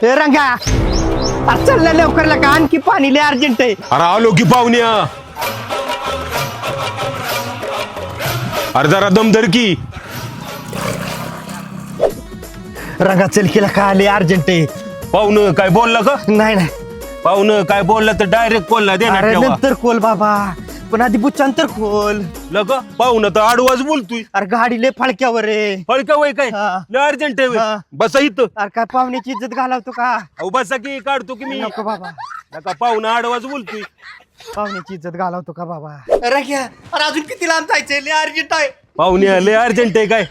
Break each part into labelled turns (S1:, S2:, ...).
S1: हे रंगा अरे चल ना लवकर लगा आणखी पाणी लय अर्जंट आहे.
S2: अरे आलो की पाहुण्या. अरे जरा दमदर की.
S1: रंगा चल केला का लय अर्जंट आहे.
S2: पाहुणं काय बोलला का?
S1: नाही नाही
S2: पाहुणं काय बोलला तर डायरेक्ट बोलला देणार
S1: अरे
S2: ठेवा.
S1: नंतर खोल बाबा पण आधी बुच्चांतर खोल.
S2: लग पाहुणं तर आडवाच बोलतोय.
S1: अरे गाडी लय फळक्यावर आहे.
S2: फळका वय काय
S1: हा.
S2: लय अर्जंट आहे व्हय.
S1: हा.
S2: बसा इथं.
S1: अरे काय पाहुण्याची इज्जत घालवतो का?
S2: अहो बसा की काढतो की मी.
S1: नको बाबा
S2: नका पाहुणं आडवाच बोलतोय.
S1: पाहुण्याची इज्जत घालवतो का बाबा? रंग्या अरे अजून किती लांब जायचंय लय अर्जंट आहे.
S2: पाहुण्या लय अर्जंट आहे काय?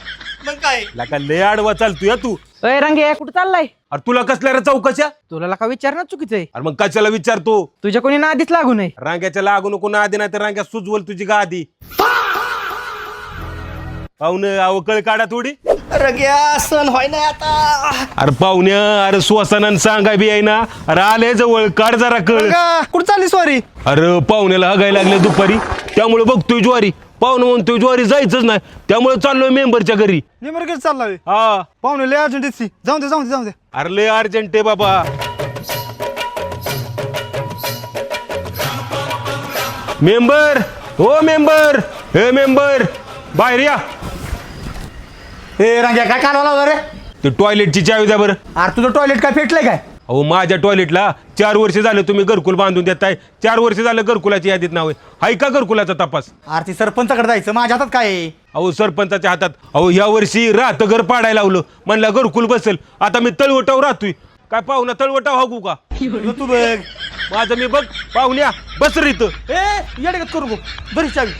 S1: मग काय
S2: लका लय आडवा चालतोय तू.
S3: अय रंगे कुठं चाललाय?
S2: अरे तुला कसल्या रे चौकशा?
S3: तुला का विचारणं चुकीचं आहे.
S2: अरे मग कशाला विचारतो?
S3: तुझ्या कोणी ना आधीच लागू नये.
S2: रांग्याच्या लागू नको ना आधी नाही तर रांग्या सुजवल तुझी गादी. पाहुणं अवकळ काढा थोडी.
S1: रंग्या सण व्हाय नाही आता.
S2: अरे पाहुण्या अरे स्वसनान सांगाय बी आहे ना. अरे आले जवळ काढ जरा कळ.
S1: रंगा कुठं चालली सॉरी?
S2: अरे पाहुण्याला हगायला लागले दुपारी त्यामुळे बघतोय ज्वारी. पाहुणं म्हणतोय ज्वारी जायचंच नाही त्यामुळे चाललोय मेंबरच्या घरी.
S1: निमरगेट चाललाय
S2: हा
S1: पाहुणे लय अर्जंट आहे. जाऊन दे जाऊन दे जाऊन दे.
S2: अरे लय अर्जंट आहे बाबा. मेंबर हो मेंबर हे मेंबर बाहेर या.
S1: हे रंग्या काय कालवाला रे?
S2: ते टॉयलेटची चावी द्या बरं.
S1: अरे तुझं टॉयलेट काय पेटलंय काय?
S2: अहो माझ्या टॉयलेटला 4 वर्ष झालं तुम्ही घरकुल बांधून देताय. 4 वर्ष झालं घरकुलाची यादीत नाव आहे. हाय का घरकुलाचा तपास?
S1: आरती सरपंचाकडे जायचं माझ्या हातात काय आहे?
S2: अहो सरपंचाच्या हातात. अहो या वर्षी राहतं घर पाडायला लावलं म्हणलं घरकुल बसेल. आता मी तळवटाव राहतोय. काय पाहुणा तळवटाव हाकू का?
S1: तू बघ
S2: माझं मी बघ पाहुण्या बस रे इथं.
S1: ए येडगत करू गो बरी चावी.